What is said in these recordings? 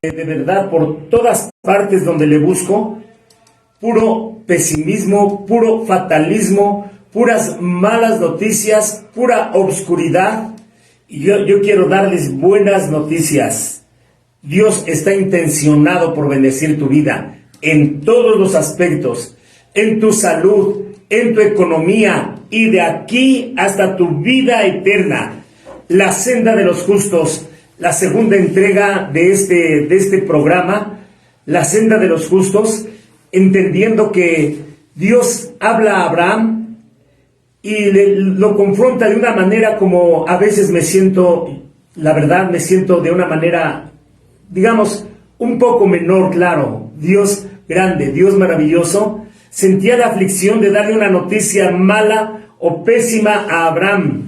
de verdad por todas partes donde le busco, puro pesimismo, puro fatalismo, puras malas noticias, pura obscuridad. Y yo quiero darles buenas noticias. Dios está intencionado por bendecir tu vida en todos los aspectos, en tu salud, en tu economía y de aquí hasta tu vida eterna. La senda de los justos, la segunda entrega de este programa, la senda de los justos, entendiendo que Dios habla a Abraham y lo confronta de una manera como a veces me siento, la verdad me siento de una manera, digamos, un poco menor, claro. Dios grande, Dios maravilloso, sentía la aflicción de darle una noticia mala o pésima a Abraham.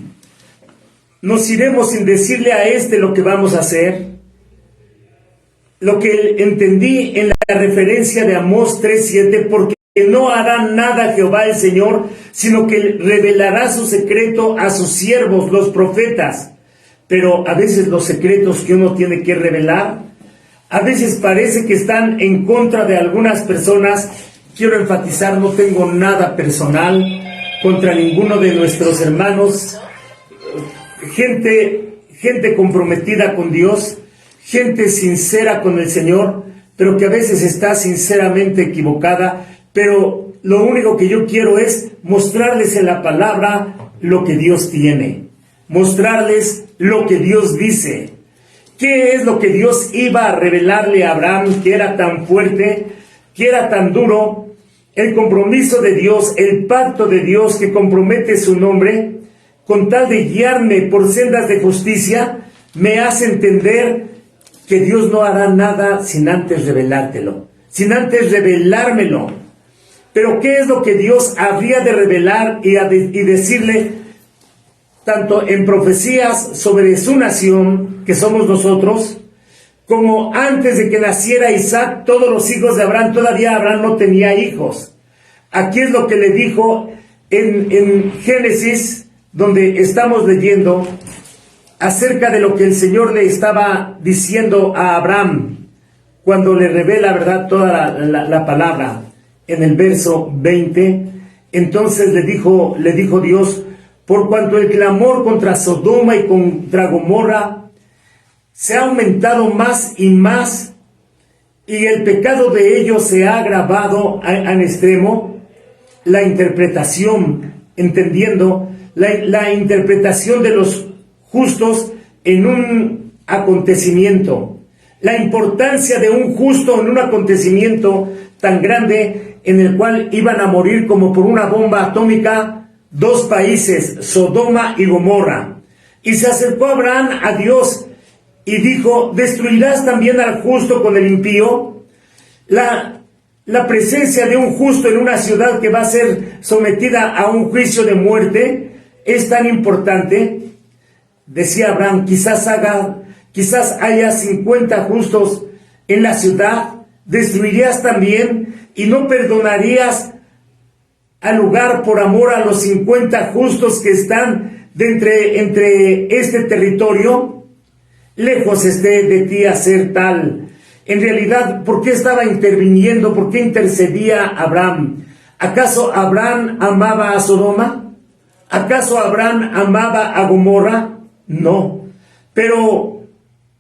Nos iremos sin decirle a lo que vamos a hacer. Lo que entendí en la referencia de Amós 3:7, porque no hará nada Jehová el Señor, sino que revelará su secreto a sus siervos, los profetas. Pero a veces los secretos que uno tiene que revelar, a veces parece que están en contra de algunas personas. Quiero enfatizar, no tengo nada personal contra ninguno de nuestros hermanos, gente comprometida con Dios, gente sincera con el Señor, pero que a veces está sinceramente equivocada. Pero lo único que yo quiero es mostrarles en la palabra lo que Dios tiene, mostrarles lo que Dios dice. ¿Qué es lo que Dios iba a revelarle a Abraham, que era tan fuerte, que era tan duro? El compromiso de Dios, el pacto de Dios que compromete su nombre, con tal de guiarme por sendas de justicia, me hace entender que Dios no hará nada sin antes revelártelo, sin antes revelármelo. Pero ¿qué es lo que Dios habría de revelar y decirle, tanto en profecías sobre su nación, que somos nosotros, como antes de que naciera Isaac, todos los hijos de Abraham? Todavía Abraham no tenía hijos. Aquí es lo que le dijo en Génesis, donde estamos leyendo acerca de lo que el Señor le estaba diciendo a Abraham, cuando le revela, ¿verdad?, toda la palabra. En el verso 20, entonces le dijo Dios, por cuanto el clamor contra Sodoma y contra Gomorra se ha aumentado más y más, y el pecado de ellos se ha agravado en extremo, la interpretación, entendiendo la interpretación de los justos en un acontecimiento, la importancia de un justo en un acontecimiento tan grande, en el cual iban a morir como por una bomba atómica 2 países, Sodoma y Gomorra. Y se acercó Abraham a Dios y dijo, ¿destruirás también al justo con el impío? La presencia de un justo en una ciudad que va a ser sometida a un juicio de muerte es tan importante. Decía Abraham, quizás haya 50 justos en la ciudad, ¿destruirías también y no perdonarías al lugar por amor a los 50 justos que están entre este territorio? Lejos esté de ti hacer tal. En realidad, ¿por qué estaba interviniendo? ¿Por qué intercedía Abraham? ¿Acaso Abraham amaba a Sodoma? ¿Acaso Abraham amaba a Gomorra? No. Pero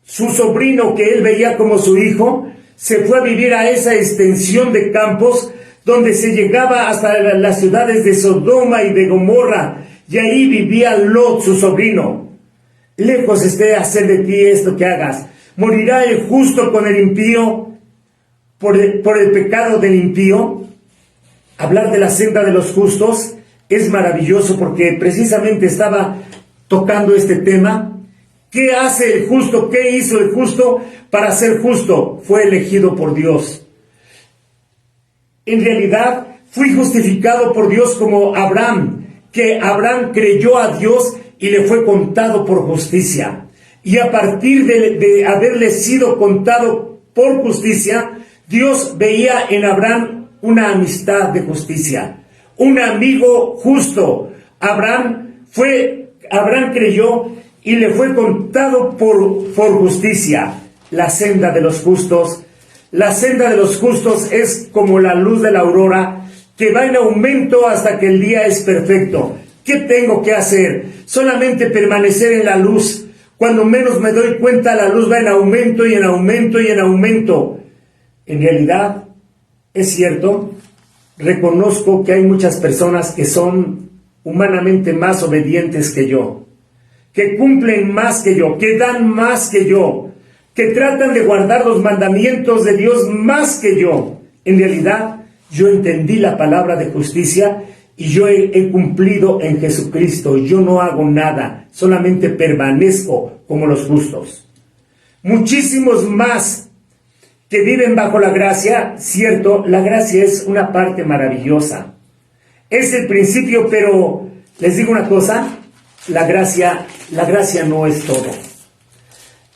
su sobrino, que él veía como su hijo, se fue a vivir a esa extensión de campos donde se llegaba hasta las ciudades de Sodoma y de Gomorra, y ahí vivía Lot, su sobrino. Lejos esté hacer de ti esto que hagas. ¿Morirá el justo con el impío por el pecado del impío? Hablar de la senda de los justos es maravilloso, porque precisamente estaba tocando este tema. ¿Qué hace el justo? ¿Qué hizo el justo para ser justo? Fue elegido por Dios. En realidad, fui justificado por Dios como Abraham, que Abraham creyó a Dios y le fue contado por justicia. Y a partir de haberle sido contado por justicia, Dios veía en Abraham una amistad de justicia, un amigo justo. Abraham creyó y le fue contado por justicia. la senda de los justos. La senda de los justos es como la luz de la aurora, que va en aumento hasta que el día es perfecto. ¿Qué tengo que hacer? Solamente permanecer en la luz. Cuando menos me doy cuenta, la luz va en aumento y en aumento y en aumento. En realidad, es cierto, reconozco que hay muchas personas que son humanamente más obedientes que yo, que cumplen más que yo, que dan más que yo, que tratan de guardar los mandamientos de Dios más que yo. En realidad, yo entendí la palabra de justicia y yo he cumplido en Jesucristo. Yo no hago nada, solamente permanezco como los justos. Muchísimos más que viven bajo la gracia, cierto, la gracia es una parte maravillosa. Es el principio, pero les digo una cosa, la gracia no es todo.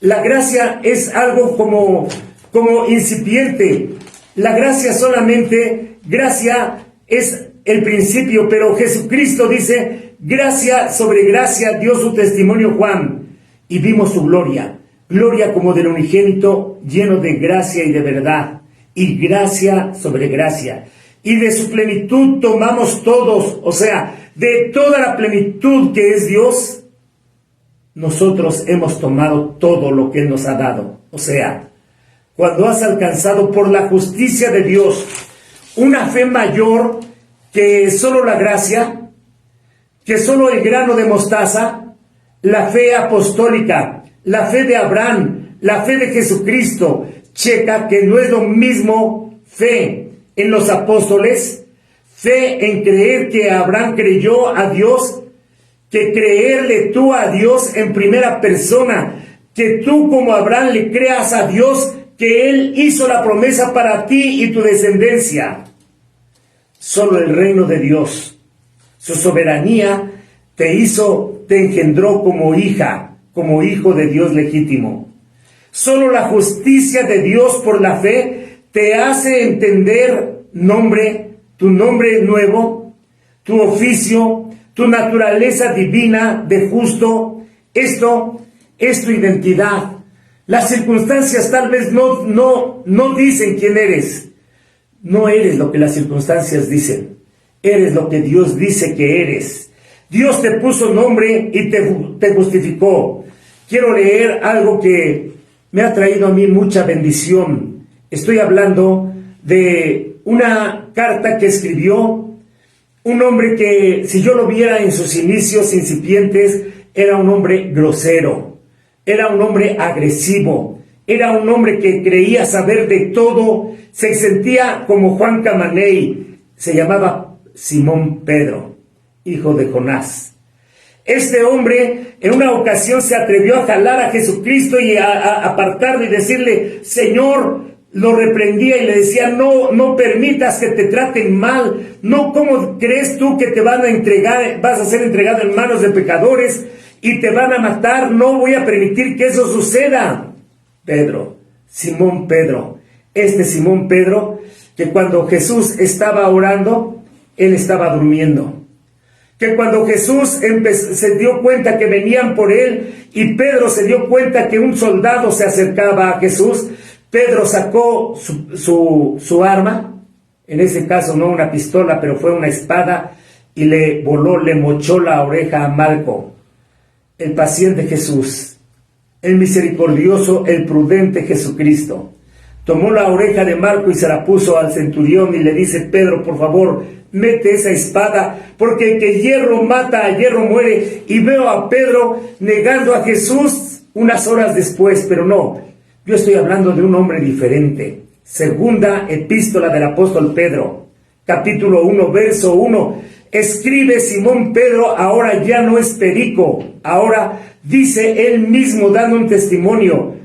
La gracia es algo como incipiente. La gracia solamente, gracia es el principio, pero Jesucristo dice, gracia sobre gracia dio su testimonio Juan, y vimos su gloria, gloria como del unigénito, lleno de gracia y de verdad, y gracia sobre gracia. Y de su plenitud tomamos todos, o sea, de toda la plenitud que es Dios, nosotros hemos tomado todo lo que Él nos ha dado. O sea, cuando has alcanzado por la justicia de Dios una fe mayor que solo la gracia, que solo el grano de mostaza, la fe apostólica, la fe de Abraham, la fe de Jesucristo, checa que no es lo mismo fe en los apóstoles, fe en creer que Abraham creyó a Dios, que creerle tú a Dios en primera persona, que tú como Abraham le creas a Dios, que Él hizo la promesa para ti y tu descendencia. Solo el reino de Dios, su soberanía, te engendró como hija, como hijo de Dios legítimo. Solo la justicia de Dios por la fe te hace entender tu nombre nuevo, tu oficio, tu naturaleza divina de justo. Esto es tu identidad. Las circunstancias tal vez no dicen quién eres. No eres lo que las circunstancias dicen. Eres lo que Dios dice que eres. Dios te puso nombre y te justificó. Quiero leer algo que me ha traído a mí mucha bendición. Estoy hablando de una carta que escribió un hombre que, si yo lo viera en sus inicios incipientes, era un hombre grosero, era un hombre agresivo, era un hombre que creía saber de todo, se sentía como Juan Camaney, se llamaba Simón Pedro, hijo de Jonás. Este hombre en una ocasión se atrevió a jalar a Jesucristo y a apartarlo y decirle, Señor, lo reprendía y le decía, no permitas que te traten mal, ¿cómo crees tú que te vas a ser entregado en manos de pecadores y te van a matar? No voy a permitir que eso suceda. Simón Pedro, Simón Pedro, que cuando Jesús estaba orando, él estaba durmiendo. Que cuando Jesús se dio cuenta que venían por él y Pedro se dio cuenta que un soldado se acercaba a Jesús, Pedro sacó su arma, en ese caso no una pistola, pero fue una espada, y le mochó la oreja a Malco, el paciente Jesús, el misericordioso, el prudente Jesucristo. Tomó la oreja de Malco y se la puso al centurión y le dice, Pedro, por favor, mete esa espada, porque el que hierro mata, a hierro muere. Y veo a Pedro negando a Jesús unas horas después, pero no. Yo estoy hablando de un hombre diferente. Segunda epístola del apóstol Pedro, capítulo 1, verso 1. Escribe Simón Pedro, ahora ya no es perico, ahora dice él mismo dando un testimonio.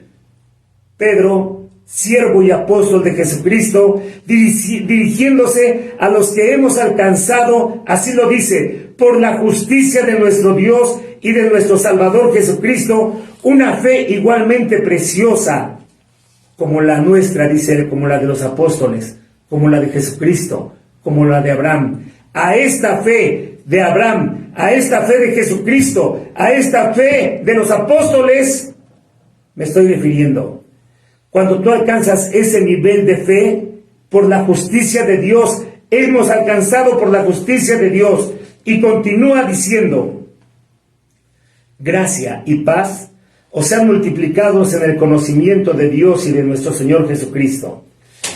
Pedro, siervo y apóstol de Jesucristo, dirigiéndose a los que hemos alcanzado, así lo dice, por la justicia de nuestro Dios y de nuestro Salvador Jesucristo, una fe igualmente preciosa, como la nuestra, dice él, como la de los apóstoles, como la de Jesucristo, como la de Abraham. A esta fe de Abraham, a esta fe de Jesucristo, a esta fe de los apóstoles, me estoy refiriendo. Cuando tú alcanzas ese nivel de fe, por la justicia de Dios, hemos alcanzado por la justicia de Dios. Y continúa diciendo, gracia y paz os sean multiplicados en el conocimiento de Dios y de nuestro Señor Jesucristo.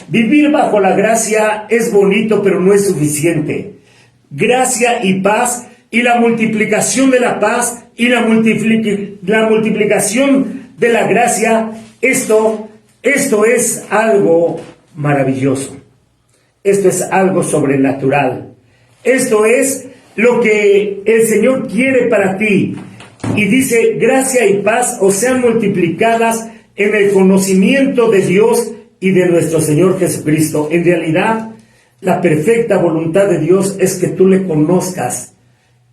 Vivir bajo la gracia es bonito, pero no es suficiente. Gracia y paz y la multiplicación de la paz y la multiplicación de la gracia, esto es algo maravilloso. Esto es algo sobrenatural. Esto es lo que el Señor quiere para ti. Y dice, gracia y paz os sean multiplicadas en el conocimiento de Dios y de nuestro Señor Jesucristo. En realidad, la perfecta voluntad de Dios es que tú le conozcas.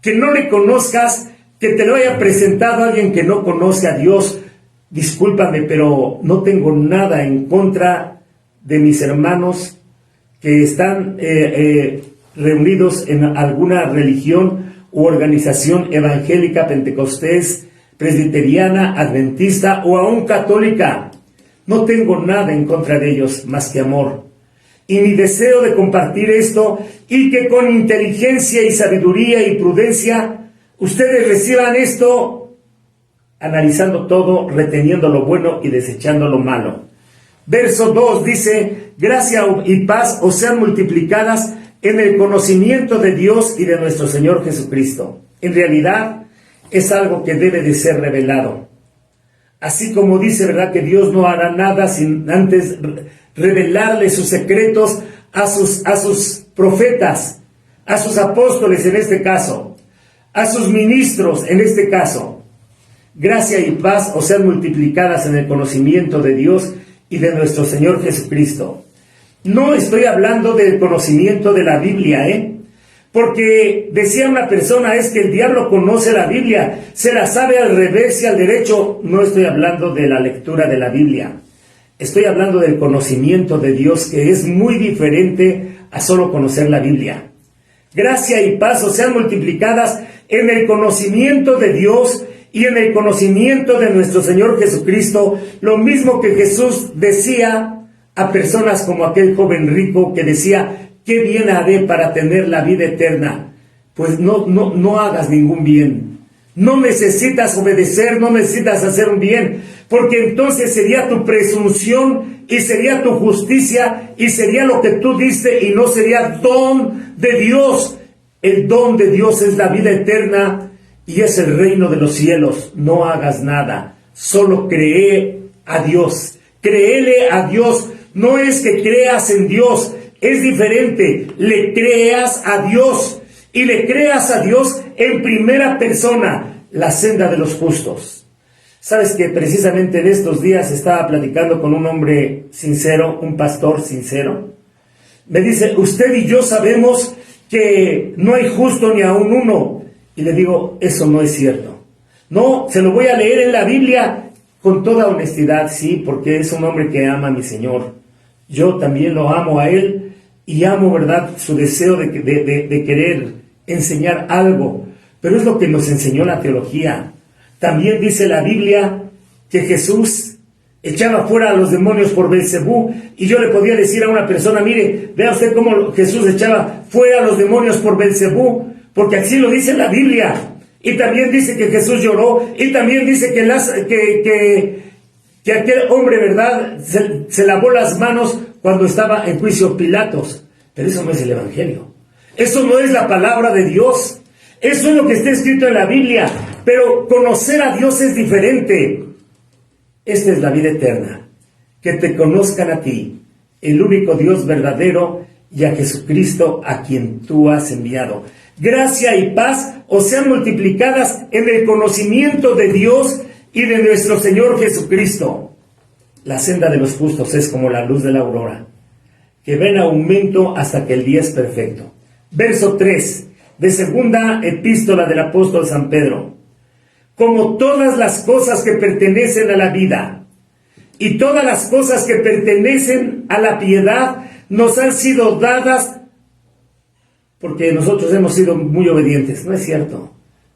Que no le conozcas, que te lo haya presentado alguien que no conoce a Dios. Discúlpame, pero no tengo nada en contra de mis hermanos que están reunidos en alguna religión u organización evangélica, pentecostés, presbiteriana, adventista o aún católica. No tengo nada en contra de ellos más que amor. Y mi deseo de compartir esto y que con inteligencia y sabiduría y prudencia ustedes reciban esto, analizando todo, reteniendo lo bueno y desechando lo malo. Verso 2 dice, gracia y paz os sean multiplicadas en el conocimiento de Dios y de nuestro Señor Jesucristo. En realidad, es algo que debe de ser revelado. Así como dice, ¿verdad?, que Dios no hará nada sin antes revelarle sus secretos a sus profetas, a sus apóstoles en este caso, a sus ministros en este caso. Gracia y paz os sean multiplicadas en el conocimiento de Dios y de nuestro Señor Jesucristo. No estoy hablando del conocimiento de la Biblia, porque decía una persona, es que el diablo conoce la Biblia, se la sabe al revés y al derecho. No estoy hablando de la lectura de la Biblia. Estoy hablando del conocimiento de Dios, que es muy diferente a solo conocer la Biblia. Gracia y paz os sean multiplicadas en el conocimiento de Dios y en el conocimiento de nuestro Señor Jesucristo, lo mismo que Jesús decía a personas como aquel joven rico que decía, ¿qué bien haré para tener la vida eterna? Pues no hagas ningún bien. No necesitas obedecer, no necesitas hacer un bien, porque entonces sería tu presunción y sería tu justicia y sería lo que tú diste y no sería don de Dios. El don de Dios es la vida eterna y es el reino de los cielos. No hagas nada, solo cree a Dios. Créele a Dios. No es que creas en Dios, es diferente. Le creas a Dios y le creas a Dios en primera persona, la senda de los justos. Sabes que precisamente en estos días estaba platicando con un hombre sincero, un pastor sincero. Me dice, usted y yo sabemos que no hay justo ni aún uno. Y le digo, eso no es cierto. No, se lo voy a leer en la Biblia con toda honestidad, sí, porque es un hombre que ama a mi Señor. Yo también lo amo a él y amo, ¿verdad?, su deseo de querer enseñar algo. Pero es lo que nos enseñó la teología. También dice la Biblia que Jesús echaba fuera a los demonios por Belcebú. Y yo le podía decir a una persona, mire, vea usted cómo Jesús echaba fuera a los demonios por Belcebú, porque así lo dice la Biblia. Y también dice que Jesús lloró, y también dice que aquel hombre, ¿verdad?, se lavó las manos cuando estaba en juicio Pilatos. Pero eso no es el Evangelio. Eso no es la palabra de Dios. Eso es lo que está escrito en la Biblia. Pero conocer a Dios es diferente. Esta es la vida eterna. Que te conozcan a ti, el único Dios verdadero, y a Jesucristo a quien tú has enviado. Gracia y paz os sean multiplicadas en el conocimiento de Dios y de nuestro Señor Jesucristo. La senda de los justos es como la luz de la aurora, que va en aumento hasta que el día es perfecto. Verso 3 de segunda epístola del apóstol San Pedro. Como todas las cosas que pertenecen a la vida y todas las cosas que pertenecen a la piedad nos han sido dadas porque nosotros hemos sido muy obedientes. No es cierto.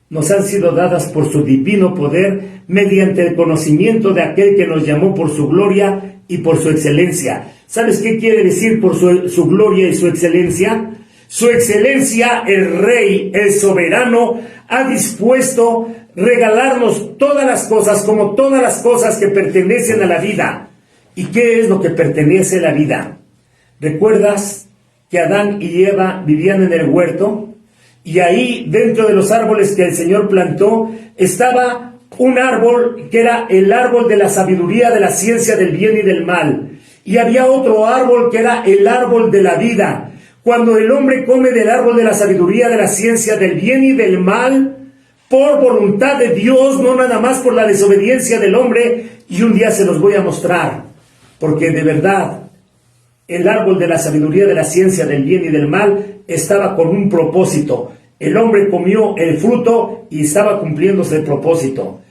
Nos han sido dadas por su divino poder mediante el conocimiento de aquel que nos llamó por su gloria y por su excelencia. ¿Sabes qué quiere decir por su gloria y su excelencia? Su excelencia, el Rey, el soberano, ha dispuesto regalarnos todas las cosas, como todas las cosas que pertenecen a la vida. ¿Y qué es lo que pertenece a la vida? ¿Recuerdas que Adán y Eva vivían en el huerto? Y ahí, dentro de los árboles que el Señor plantó, estaba un árbol que era el árbol de la sabiduría, de la ciencia del bien y del mal. Y había otro árbol que era el árbol de la vida. Cuando el hombre come del árbol de la sabiduría, de la ciencia del bien y del mal, por voluntad de Dios, no nada más por la desobediencia del hombre, y un día se los voy a mostrar, porque de verdad, el árbol de la sabiduría, de la ciencia del bien y del mal, estaba con un propósito. El hombre comió el fruto y estaba cumpliéndose el propósito.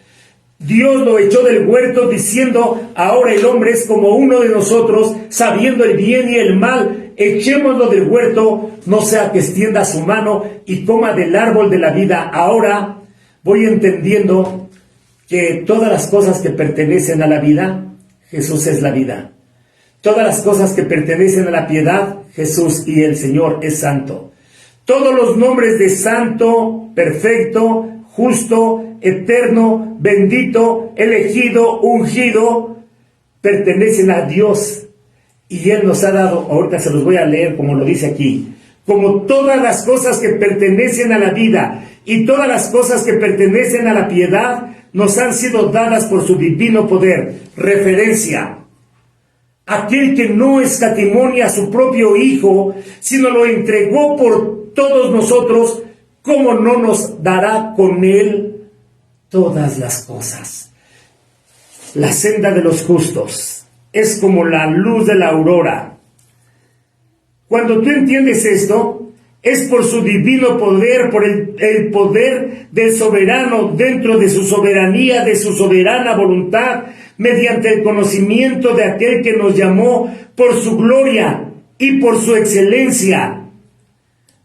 Dios lo echó del huerto diciendo, ahora el hombre es como uno de nosotros, sabiendo el bien y el mal, echémoslo del huerto, no sea que extienda su mano y coma del árbol de la vida. Ahora voy entendiendo que todas las cosas que pertenecen a la vida, Jesús es la vida. Todas las cosas que pertenecen a la piedad, Jesús y el Señor es santo. Todos los nombres de santo, perfecto, justo, eterno, bendito, elegido, ungido, pertenecen a Dios. Y Él nos ha dado, ahorita se los voy a leer como lo dice aquí, como todas las cosas que pertenecen a la vida y todas las cosas que pertenecen a la piedad, nos han sido dadas por su divino poder. Referencia: aquel que no escatimó a su propio Hijo, sino lo entregó por todos nosotros, ¿cómo no nos dará con Él todas las cosas? La senda de los justos es como la luz de la aurora. Cuando tú entiendes esto, es por su divino poder, por el poder del soberano dentro de su soberanía, de su soberana voluntad, mediante el conocimiento de aquel que nos llamó por su gloria y por su excelencia.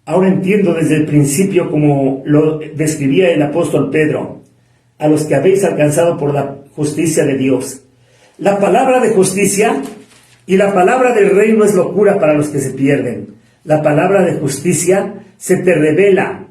Ahora entiendo desde el principio, como lo describía el apóstol Pedro, a los que habéis alcanzado por la justicia de Dios. La palabra de justicia y la palabra del reino es locura para los que se pierden. La palabra de justicia se te revela.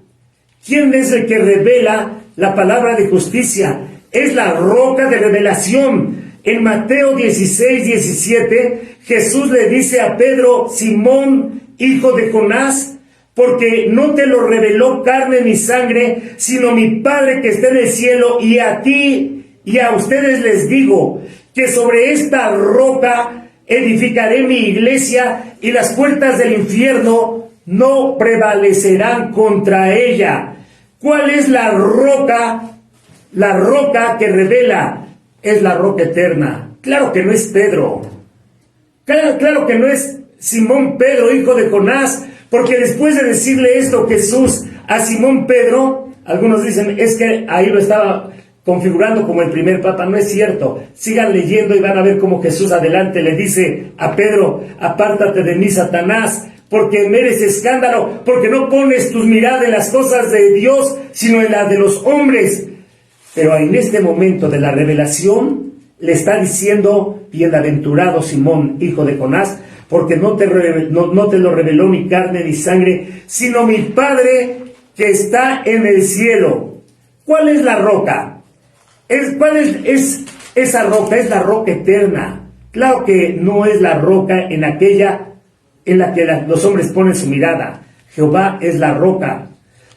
¿Quién es el que revela la palabra de justicia? Es la roca de revelación. En Mateo 16:17, Jesús le dice a Pedro: Simón, hijo de Jonás, porque no te lo reveló carne ni sangre, sino mi Padre que está en el cielo. Y a ti y a ustedes les digo que sobre esta roca edificaré mi iglesia, y las puertas del infierno no prevalecerán contra ella. ¿Cuál es la roca? La roca que revela es la roca eterna. Claro que no es Pedro. Claro que no es Simón Pedro, hijo de Jonás, porque después de decirle esto Jesús a Simón Pedro, algunos dicen, es que ahí lo estaba configurando como el primer papa. No es cierto. Sigan leyendo y van a ver cómo Jesús adelante le dice a Pedro: apártate de mí, Satanás, porque me eres escándalo, porque no pones tus miradas en las cosas de Dios, sino en las de los hombres. Pero en este momento de la revelación le está diciendo: bienaventurado Simón, hijo de Jonás, porque no te lo reveló ni carne ni sangre, sino mi Padre que está en el cielo. ¿Cuál es la roca? ¿Cuál es esa roca? Es la roca eterna. Claro que no es la roca en aquella en la que los hombres ponen su mirada. Jehová es la roca,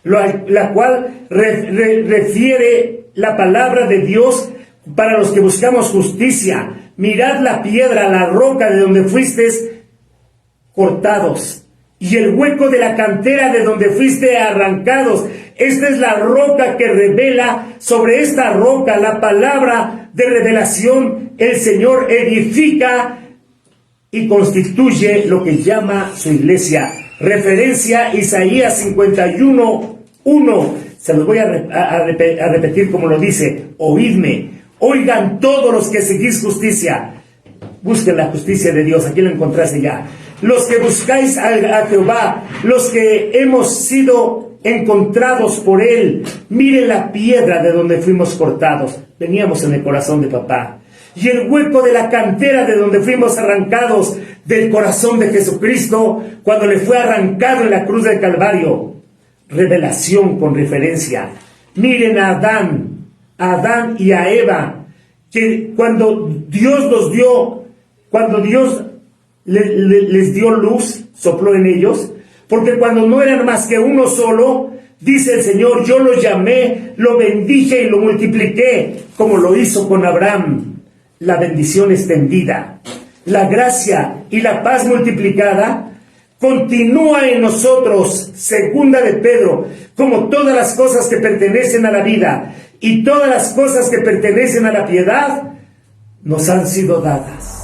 la cual refiere la palabra de Dios para los que buscamos justicia. Mirad la piedra, la roca de donde fuisteis cortados, y el hueco de la cantera de donde fuiste arrancados. Esta es la roca que revela. Sobre esta roca, la palabra de revelación, el Señor edifica y constituye lo que llama su iglesia. Referencia: Isaías 51:1. Se los voy a repetir como lo dice: oídme, oigan todos los que seguís justicia. Busquen la justicia de Dios. Aquí lo encontraste ya. Los que buscáis a Jehová, los que hemos sido encontrados por Él, miren la piedra de donde fuimos cortados. Veníamos en el corazón de papá. y el hueco de la cantera de donde fuimos arrancados del corazón de Jesucristo cuando le fue arrancado en la cruz del Calvario. Revelación con referencia. Miren a Adán y a Eva, que cuando Dios los dio, cuando Dios les dio luz, sopló en ellos, porque cuando no eran más que uno solo, dice el Señor, yo lo llamé, lo bendije y lo multipliqué, como lo hizo con Abraham. La bendición extendida, la gracia y la paz multiplicada continúa en nosotros, segunda de Pedro, como todas las cosas que pertenecen a la vida y todas las cosas que pertenecen a la piedad nos han sido dadas.